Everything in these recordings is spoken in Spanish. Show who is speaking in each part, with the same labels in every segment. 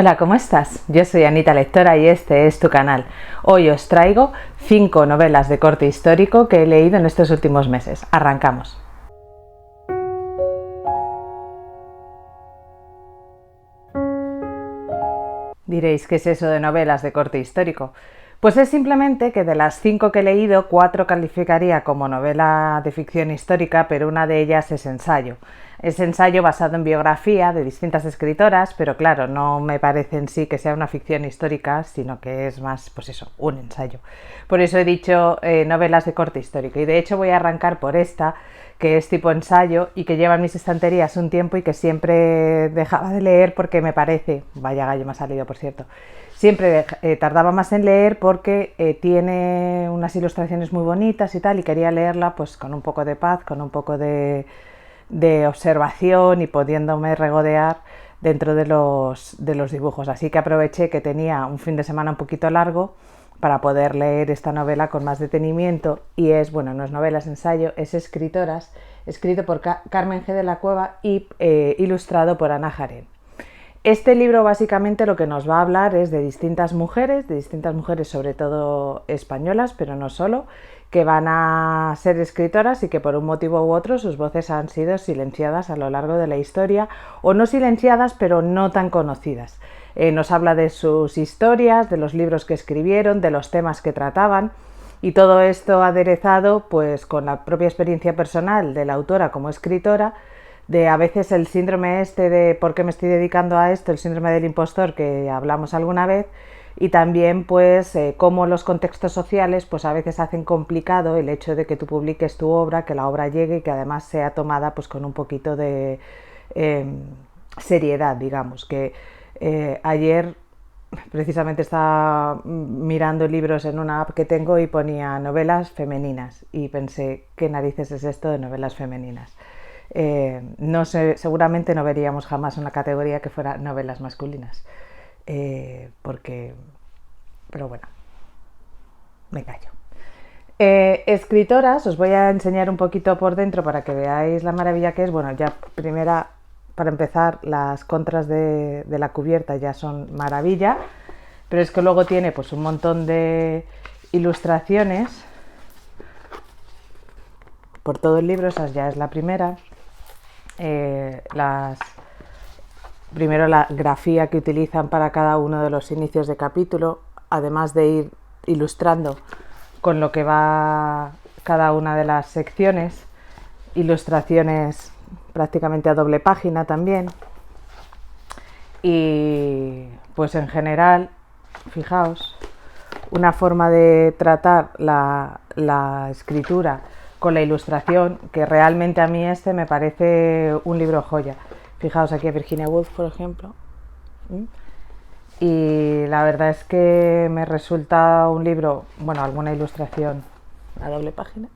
Speaker 1: Hola, ¿cómo estás? Yo soy Anita Lectora y este es tu canal. Hoy os traigo 5 novelas de corte histórico que he leído en estos últimos meses. Arrancamos. Diréis, ¿qué es eso de novelas de corte histórico? Pues es simplemente que de las 5 que he leído, 4 calificaría como novela de ficción histórica, pero una de ellas es ensayo. Es ensayo basado en biografía de distintas escritoras, pero claro, no me parece en sí que sea una ficción histórica, sino que es más, pues eso, un ensayo. Por eso he dicho novelas de corte histórico. Y de hecho voy a arrancar por esta, que es tipo ensayo y que lleva en mis estanterías un tiempo y que siempre dejaba de leer porque me parece, vaya gallo me ha salido por cierto, siempre tardaba más en leer porque tiene unas ilustraciones muy bonitas y tal, y quería leerla pues con un poco de paz, con un poco de observación y pudiéndome regodear dentro de los dibujos. Así que aproveché que tenía un fin de semana un poquito largo para poder leer esta novela con más detenimiento. Y es, bueno, no es novela, es ensayo, es Escritoras, escrito por Carmen G. de la Cueva y ilustrado por Ana Jarén. Este libro básicamente lo que nos va a hablar es de distintas mujeres sobre todo españolas, pero no solo, que van a ser escritoras y que por un motivo u otro sus voces han sido silenciadas a lo largo de la historia, o no silenciadas, pero no tan conocidas. Nos habla de sus historias, de los libros que escribieron, de los temas que trataban, y todo esto aderezado pues con la propia experiencia personal de la autora como escritora, de a veces el síndrome este de por qué me estoy dedicando a esto, el síndrome del impostor que hablamos alguna vez, y también pues cómo los contextos sociales pues a veces hacen complicado el hecho de que tú publiques tu obra, que la obra llegue y que además sea tomada pues con un poquito de seriedad, digamos, que ayer precisamente estaba mirando libros en una app que tengo y ponía novelas femeninas y pensé, ¿qué narices es esto de novelas femeninas? No sé, seguramente no veríamos jamás una categoría que fuera novelas masculinas, porque, pero bueno, me callo. Escritoras, os voy a enseñar un poquito por dentro para que veáis la maravilla que es. Bueno, ya primera, para empezar, las contras de la cubierta ya son maravilla, pero es que luego tiene pues un montón de ilustraciones por todo el libro. Esa ya es la primera. Primero la grafía que utilizan para cada uno de los inicios de capítulo, además de ir ilustrando con lo que va cada una de las secciones, ilustraciones prácticamente a doble página también. Y pues en general, fijaos, una forma de tratar la escritura con la ilustración que realmente a mí me parece un libro joya. Fijaos aquí a Virginia Woolf, por ejemplo. Y la verdad es que me resulta un libro, bueno, alguna ilustración a doble página.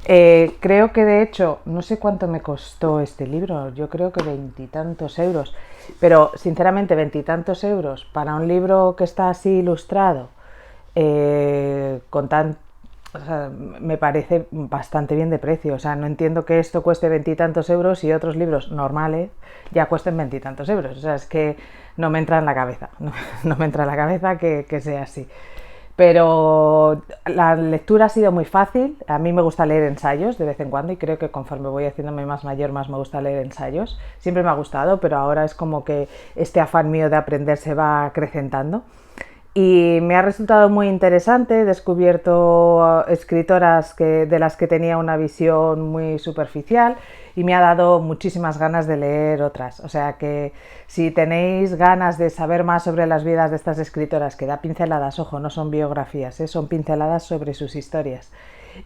Speaker 1: Creo que de hecho, no sé cuánto me costó este libro, yo creo que 20 y tantos euros, pero sinceramente 20 y tantos euros para un libro que está así ilustrado, con tan, o sea, me parece bastante bien de precio. O sea, no entiendo que esto cueste 20 y tantos euros y otros libros normales ya cuesten 20 y tantos euros. O sea, es que no me entra en la cabeza, no me entra en la cabeza que sea así. Pero la lectura ha sido muy fácil. A mí me gusta leer ensayos de vez en cuando y creo que conforme voy haciéndome más mayor más me gusta leer ensayos. Siempre me ha gustado, pero ahora es como que este afán mío de aprender se va acrecentando. Y me ha resultado muy interesante. He descubierto escritoras de las que tenía una visión muy superficial y me ha dado muchísimas ganas de leer otras. O sea que si tenéis ganas de saber más sobre las vidas de estas escritoras, que da pinceladas, ojo, no son biografías, son pinceladas sobre sus historias.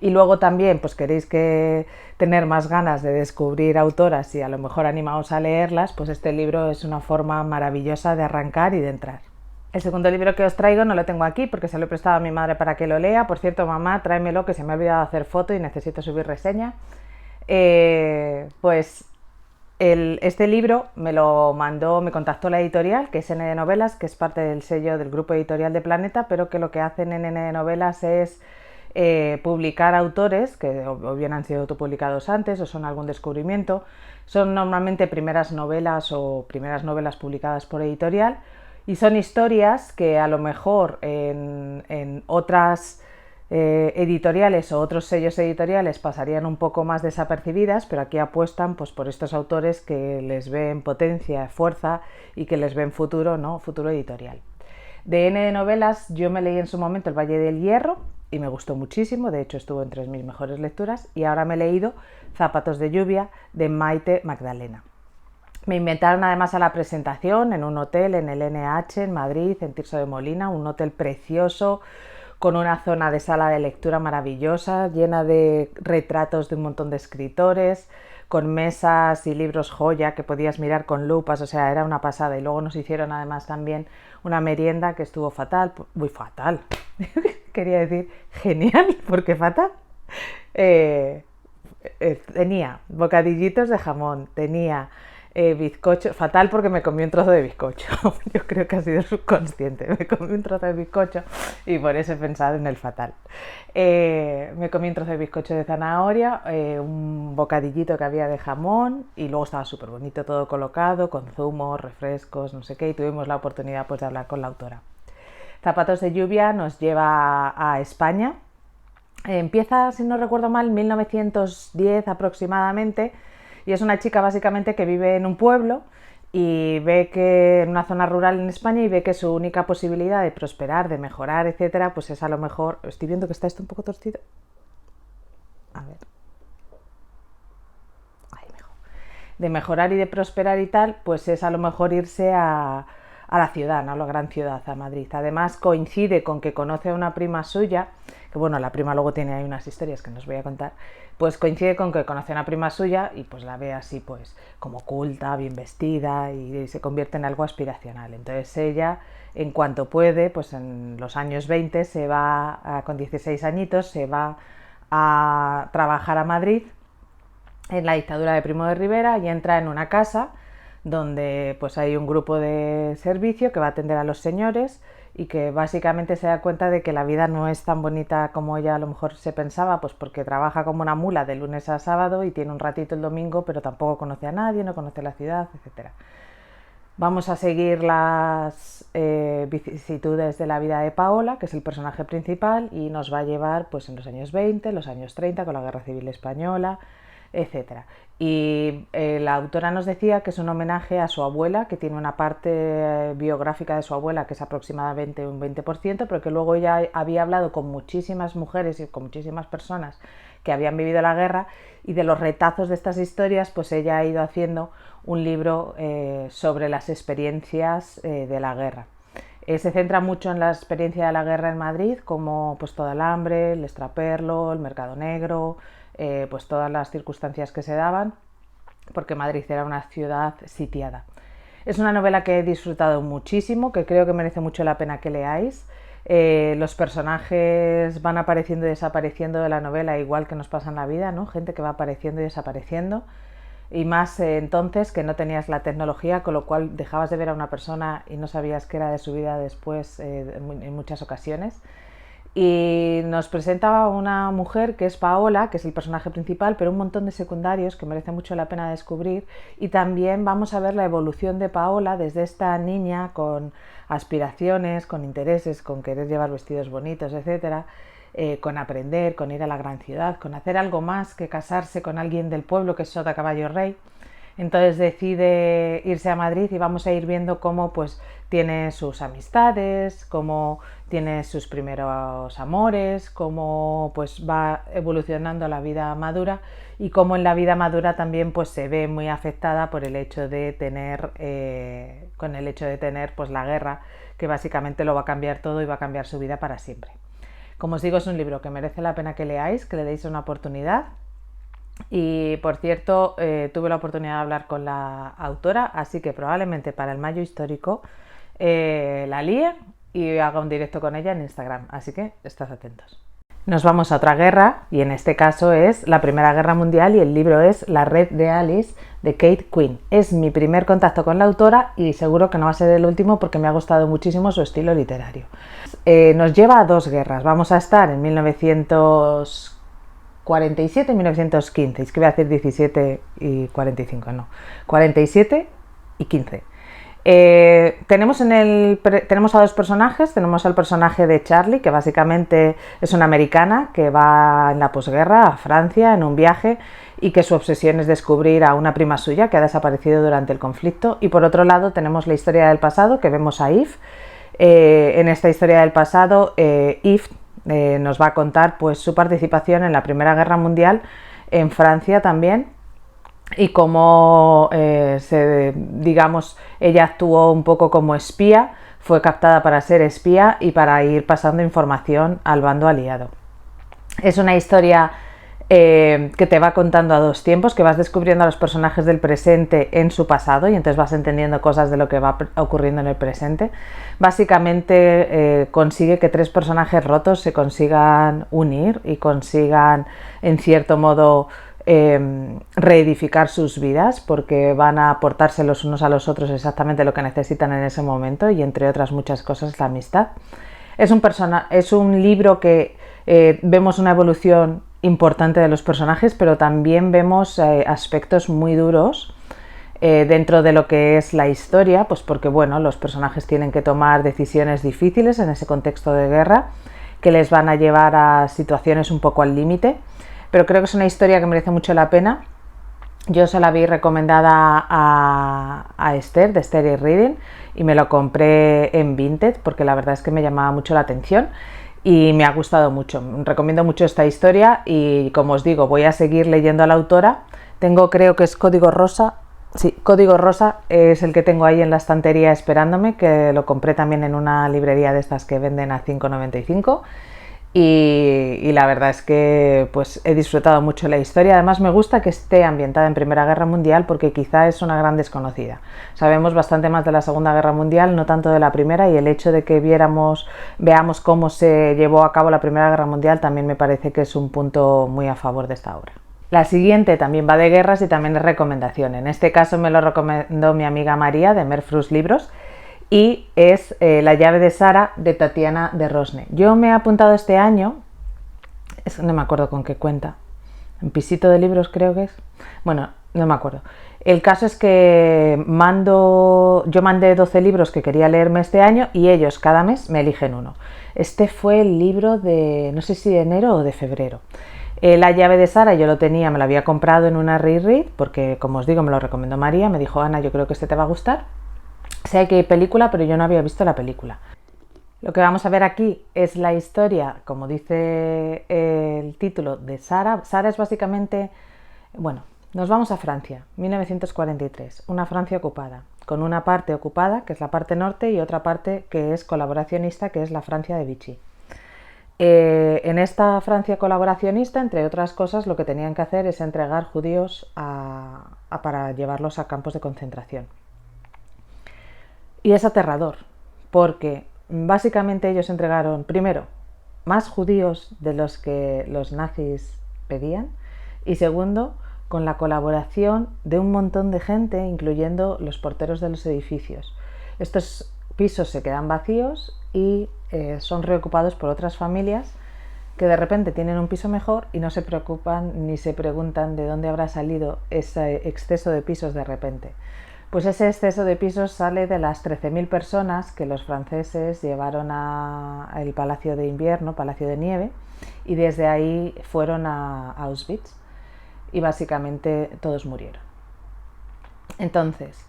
Speaker 1: Y luego también pues queréis tener más ganas de descubrir autoras y a lo mejor animaos a leerlas, pues este libro es una forma maravillosa de arrancar y de entrar. El segundo libro que os traigo no lo tengo aquí porque se lo he prestado a mi madre para que lo lea. Por cierto, mamá, tráemelo, que se me ha olvidado hacer foto y necesito subir reseña. Este libro me contactó la editorial, que es N de Novelas, que es parte del sello del grupo editorial de Planeta, pero que lo que hacen en N de Novelas es publicar autores que o bien han sido autopublicados antes o son algún descubrimiento. Son normalmente primeras novelas o primeras novelas publicadas por editorial y son historias que a lo mejor en otras editoriales o otros sellos editoriales pasarían un poco más desapercibidas, pero aquí apuestan pues, por estos autores que les ven potencia, fuerza y que les ven futuro, ¿no? Futuro editorial. De N de novelas yo me leí en su momento El Valle del Hierro y me gustó muchísimo, de hecho estuvo entre mis mejores lecturas, y ahora me he leído Zapatos de lluvia de Maite Magdalena. Me invitaron además a la presentación en un hotel en el NH en Madrid, en Tirso de Molina, un hotel precioso con una zona de sala de lectura maravillosa, llena de retratos de un montón de escritores, con mesas y libros joya que podías mirar con lupas, o sea, era una pasada. Y luego nos hicieron además también una merienda que estuvo fatal, muy fatal, quería decir genial, porque fatal. Tenía bocadillitos de jamón, tenía bizcocho, fatal porque me comí un trozo de bizcocho, yo creo que ha sido subconsciente, me comí un trozo de bizcocho y por eso he pensado en el fatal. Me comí un trozo de bizcocho de zanahoria, un bocadillito que había de jamón y luego estaba súper bonito todo colocado, con zumos, refrescos, no sé qué, y tuvimos la oportunidad pues de hablar con la autora. Zapatos de lluvia nos lleva a España. Empieza, si no recuerdo mal, en 1910 aproximadamente, y es una chica básicamente que vive en un pueblo y ve que en una zona rural en España y ve que su única posibilidad de prosperar, de mejorar, etcétera, pues es a lo mejor, estoy viendo que está esto un poco torcido, a ver, ahí mejor, de mejorar y de prosperar y tal, pues es a lo mejor irse a la ciudad, ¿no? A la gran ciudad, a Madrid. Además coincide con que conoce a una prima suya, que bueno, la prima luego tiene ahí unas historias que no os voy a contar, pues coincide con que conoce a una prima suya y pues la ve así pues como culta, bien vestida y se convierte en algo aspiracional. Entonces ella, en cuanto puede, pues en los años 20 se va, con 16 añitos, se va a trabajar a Madrid en la dictadura de Primo de Rivera y entra en una casa donde pues hay un grupo de servicio que va a atender a los señores y que básicamente se da cuenta de que la vida no es tan bonita como ella a lo mejor se pensaba, pues porque trabaja como una mula de lunes a sábado y tiene un ratito el domingo, pero tampoco conoce a nadie, no conoce la ciudad, etc. Vamos a seguir las vicisitudes de la vida de Paola, que es el personaje principal, y nos va a llevar pues en los años 20, los años 30, con la Guerra Civil Española, etc. Y la autora nos decía que es un homenaje a su abuela, que tiene una parte biográfica de su abuela que es aproximadamente un 20%, pero que luego ella había hablado con muchísimas mujeres y con muchísimas personas que habían vivido la guerra, y de los retazos de estas historias pues ella ha ido haciendo un libro sobre las experiencias de la guerra. Se centra mucho en la experiencia de la guerra en Madrid, como pues todo el hambre, el extraperlo, el mercado negro, pues todas las circunstancias que se daban, porque Madrid era una ciudad sitiada. Es una novela que he disfrutado muchísimo, que creo que merece mucho la pena que leáis. Los personajes van apareciendo y desapareciendo de la novela, igual que nos pasa en la vida, ¿no? Gente que va apareciendo y desapareciendo, y más entonces que no tenías la tecnología, con lo cual dejabas de ver a una persona y no sabías qué era de su vida después en muchas ocasiones. Y nos presenta una mujer que es Paola, que es el personaje principal, pero un montón de secundarios que merece mucho la pena descubrir, y también vamos a ver la evolución de Paola desde esta niña con aspiraciones, con intereses, con querer llevar vestidos bonitos, etcétera, con aprender, con ir a la gran ciudad, con hacer algo más que casarse con alguien del pueblo que es Sota Caballo Rey. Entonces decide irse a Madrid y vamos a ir viendo cómo pues tiene sus amistades, cómo tiene sus primeros amores, cómo pues va evolucionando la vida madura, y cómo en la vida madura también pues se ve muy afectada por el hecho de tener pues la guerra, que básicamente lo va a cambiar todo y va a cambiar su vida para siempre. Como os digo, es un libro que merece la pena que leáis, que le deis una oportunidad. Y por cierto, tuve la oportunidad de hablar con la autora, así que probablemente para el Mayo Histórico la líe y haga un directo con ella en Instagram, así que estad atentos. Nos vamos a otra guerra y en este caso es la Primera Guerra Mundial y el libro es La Red de Alice de Kate Quinn. Es mi primer contacto con la autora y seguro que no va a ser el último porque me ha gustado muchísimo su estilo literario. Nos lleva a dos guerras. Vamos a estar en 1947 y 1915. Es que voy a decir 17 y 45, no. 47 y 15. Tenemos a dos personajes. Tenemos al personaje de Charlie, que básicamente es una americana que va en la posguerra a Francia en un viaje y que su obsesión es descubrir a una prima suya que ha desaparecido durante el conflicto. Y por otro lado tenemos la historia del pasado, que vemos a Eve. En esta historia del pasado, Eve nos va a contar pues, su participación en la Primera Guerra Mundial en Francia también, y cómo digamos, ella actuó un poco como espía, fue captada para ser espía y para ir pasando información al bando aliado. Es una historia que te va contando a dos tiempos, que vas descubriendo a los personajes del presente en su pasado y entonces vas entendiendo cosas de lo que va ocurriendo en el presente. Básicamente consigue que tres personajes rotos se consigan unir y consigan, en cierto modo, reedificar sus vidas, porque van a aportarse los unos a los otros exactamente lo que necesitan en ese momento y entre otras muchas cosas la amistad. Es un libro que vemos una evolución importante de los personajes, pero también vemos aspectos muy duros dentro de lo que es la historia, pues porque bueno, los personajes tienen que tomar decisiones difíciles en ese contexto de guerra que les van a llevar a situaciones un poco al límite. Pero creo que es una historia que merece mucho la pena. Yo se la vi recomendada a Esther, de Esther y Reading, y me lo compré en Vinted porque la verdad es que me llamaba mucho la atención y me ha gustado mucho. Recomiendo mucho esta historia y, como os digo, voy a seguir leyendo a la autora. Creo que es Código Rosa. Sí, Código Rosa es el que tengo ahí en la estantería esperándome, que lo compré también en una librería de estas que venden a 5,95. Y la verdad es que pues he disfrutado mucho la historia. Además me gusta que esté ambientada en Primera Guerra Mundial porque quizá es una gran desconocida. Sabemos bastante más de la Segunda Guerra Mundial, no tanto de la Primera, y el hecho de que veamos cómo se llevó a cabo la Primera Guerra Mundial también me parece que es un punto muy a favor de esta obra. La siguiente también va de guerras y también es recomendación. En este caso me lo recomendó mi amiga María de Merfrus Libros, y es La llave de Sara de Tatiana de Rosne. Yo me he apuntado este año, no me acuerdo con qué cuenta, en Pisito de Libros creo que es, bueno, no me acuerdo. El caso es que yo mandé 12 libros que quería leerme este año y ellos cada mes me eligen uno. Este fue el libro de, no sé si de enero o de febrero. La llave de Sara yo lo tenía, me lo había comprado en una reread porque, como os digo, me lo recomendó María, me dijo: Ana, yo creo que este te va a gustar. Sé que hay película, pero yo no había visto la película. Lo que vamos a ver aquí es la historia, como dice el título, de Sara. Sara es básicamente, bueno, nos vamos a Francia, 1943, una Francia ocupada, con una parte ocupada, que es la parte norte, y otra parte que es colaboracionista, que es la Francia de Vichy. En esta Francia colaboracionista, entre otras cosas, lo que tenían que hacer es entregar judíos para llevarlos a campos de concentración. Y es aterrador, porque básicamente ellos entregaron, primero, más judíos de los que los nazis pedían, y segundo, con la colaboración de un montón de gente, incluyendo los porteros de los edificios. Estos pisos se quedan vacíos y son reocupados por otras familias que de repente tienen un piso mejor y no se preocupan ni se preguntan de dónde habrá salido ese exceso de pisos de repente. Pues ese exceso de pisos sale de las 13.000 personas que los franceses llevaron al Palacio de Invierno, Palacio de Nieve, y desde ahí fueron a Auschwitz y básicamente todos murieron. Entonces,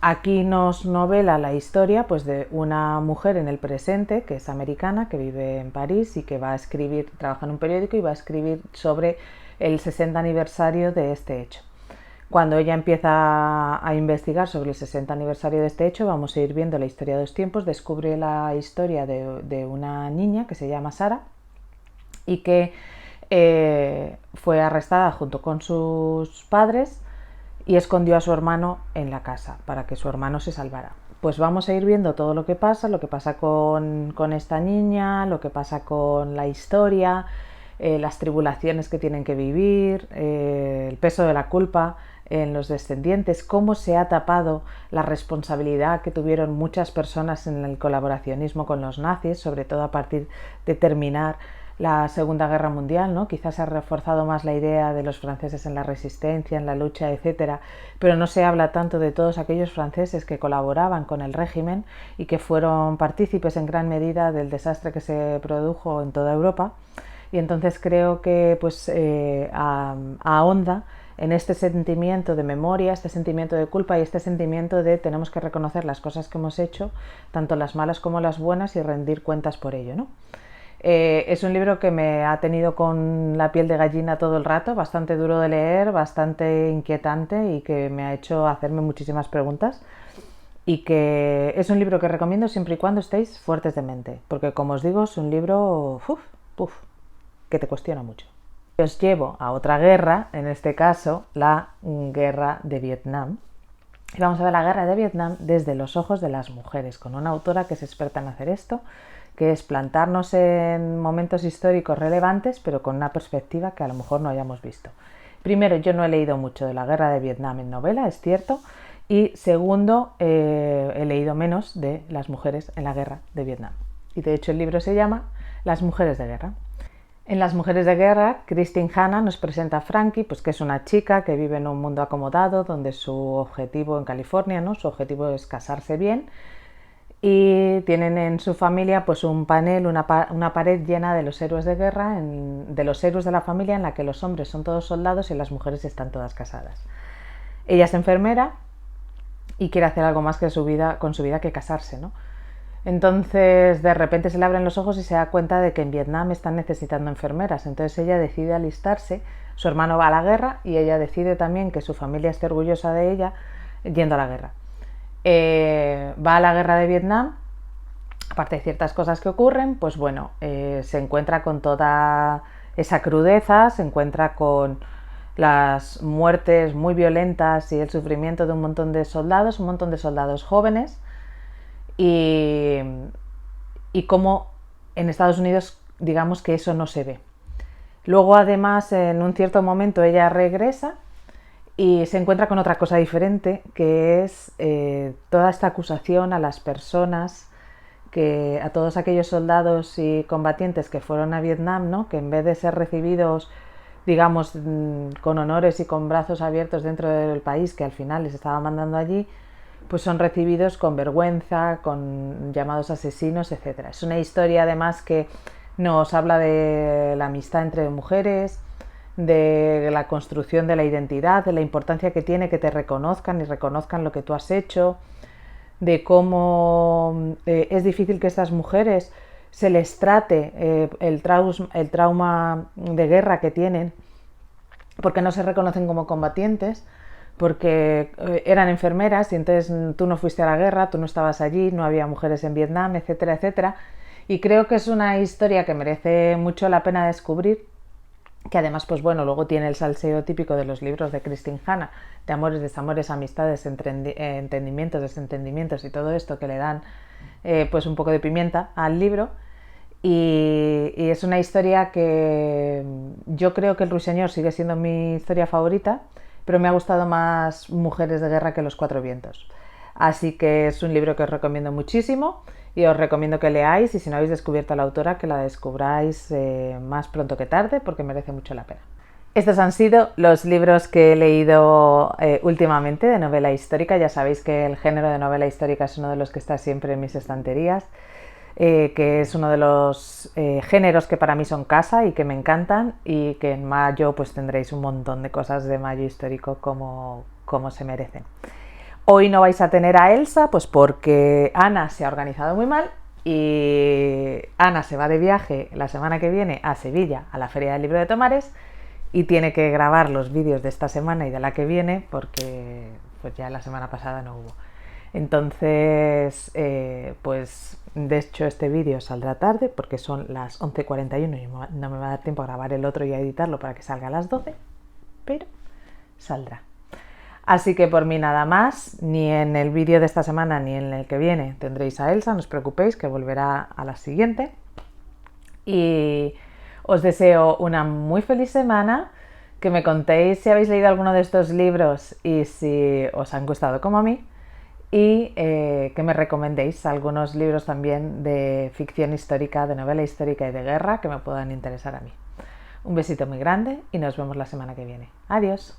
Speaker 1: aquí nos novela la historia pues, de una mujer en el presente que es americana, que vive en París y que va a escribir, trabaja en un periódico y va a escribir sobre el 60 aniversario de este hecho. Cuando ella empieza a investigar sobre el 60 aniversario de este hecho, vamos a ir viendo la historia de los tiempos. Descubre la historia de una niña que se llama Sara y que fue arrestada junto con sus padres y escondió a su hermano en la casa para que su hermano se salvara. pues vamos a ir viendo todo lo que pasa con esta niña, lo que pasa con la historia, las tribulaciones que tienen que vivir, el peso de la culpa en los descendientes, cómo se ha tapado la responsabilidad que tuvieron muchas personas en el colaboracionismo con los nazis, sobre todo a partir de terminar la Segunda Guerra Mundial, ¿no? Quizás se ha reforzado más la idea de los franceses en la resistencia, en la lucha, etcétera, pero no se habla tanto de todos aquellos franceses que colaboraban con el régimen y que fueron partícipes en gran medida del desastre que se produjo en toda Europa. Y entonces creo que pues ahonda en este sentimiento de memoria, este sentimiento de culpa y este sentimiento de tenemos que reconocer las cosas que hemos hecho, tanto las malas como las buenas, y rendir cuentas por ello, ¿no? Es un libro que me ha tenido con la piel de gallina todo el rato, bastante duro de leer, bastante inquietante y que me ha hecho hacerme muchísimas preguntas, y que es un libro que recomiendo siempre y cuando estéis fuertes de mente, porque como os digo es un libro que te cuestiona mucho. Os llevo a otra guerra, en este caso la guerra de Vietnam. Y vamos a ver la guerra de Vietnam desde los ojos de las mujeres, con una autora que es experta en hacer esto, que es plantarnos en momentos históricos relevantes, pero con una perspectiva que a lo mejor no hayamos visto. Primero, yo no he leído mucho de la guerra de Vietnam en novela, es cierto, y segundo, he leído menos de las mujeres en la guerra de Vietnam. Y de hecho el libro se llama Las mujeres de guerra. En Las mujeres de guerra, Kristin Hannah nos presenta a Frankie, pues que es una chica que vive en un mundo acomodado, donde su objetivo en California, ¿no? Su objetivo es casarse bien, y tienen en su familia pues un panel, una pared llena de los héroes de guerra, de los héroes de la familia, en la que los hombres son todos soldados y las mujeres están todas casadas. Ella es enfermera y quiere hacer algo más que con su vida que casarse, ¿no? Entonces de repente se le abren los ojos y se da cuenta de que en Vietnam están necesitando enfermeras. Entonces ella decide alistarse, su hermano va a la guerra y ella decide también que su familia esté orgullosa de ella yendo a la guerra. Va a la guerra de Vietnam, aparte de ciertas cosas que ocurren, pues bueno, se encuentra con toda esa crudeza, se encuentra con las muertes muy violentas y el sufrimiento de un montón de soldados jóvenes, y cómo en Estados Unidos digamos que eso no se ve. Luego además en un cierto momento ella regresa y se encuentra con otra cosa diferente, que es toda esta acusación a las personas, a todos aquellos soldados y combatientes que fueron a Vietnam, ¿no? Que en vez de ser recibidos, digamos, con honores y con brazos abiertos dentro del país que al final les estaba mandando allí, pues son recibidos con vergüenza, con llamados asesinos, etc. Es una historia además que nos habla de la amistad entre mujeres, de la construcción de la identidad, de la importancia que tiene que te reconozcan y reconozcan lo que tú has hecho, de cómo es difícil que estas mujeres se les trate el trauma de guerra que tienen, porque no se reconocen como combatientes, porque eran enfermeras y entonces tú no fuiste a la guerra, tú no estabas allí, no había mujeres en Vietnam, etcétera, etcétera. Y creo que es una historia que merece mucho la pena descubrir, que además, pues bueno, luego tiene el salseo típico de los libros de Kristin Hannah, de amores, desamores, amistades, entendimientos, desentendimientos y todo esto que le dan pues un poco de pimienta al libro. Y es una historia que yo creo que El Ruiseñor sigue siendo mi historia favorita, pero me ha gustado más Mujeres de guerra que Los cuatro vientos. Así que es un libro que os recomiendo muchísimo y os recomiendo que leáis, y si no habéis descubierto a la autora, que la descubráis más pronto que tarde, porque merece mucho la pena. Estos han sido los libros que he leído últimamente de novela histórica. Ya sabéis que el género de novela histórica es uno de los que está siempre en mis estanterías, que es uno de los géneros que para mí son casa y que me encantan, y que en mayo pues tendréis un montón de cosas de mayo histórico como se merecen. Hoy no vais a tener a Elsa, pues porque Ana se ha organizado muy mal y Ana se va de viaje la semana que viene a Sevilla, a la Feria del Libro de Tomares, y tiene que grabar los vídeos de esta semana y de la que viene porque pues ya la semana pasada no hubo. Entonces, pues de hecho este vídeo saldrá tarde porque son las 11:41 y no me va a dar tiempo a grabar el otro y a editarlo para que salga a las 12, pero saldrá. Así que por mí nada más, ni en el vídeo de esta semana ni en el que viene tendréis a Elsa, no os preocupéis que volverá a la siguiente. Y os deseo una muy feliz semana, que me contéis si habéis leído alguno de estos libros y si os han gustado como a mí, y que me recomendéis algunos libros también de ficción histórica, de novela histórica y de guerra que me puedan interesar a mí. Un besito muy grande y nos vemos la semana que viene. Adiós.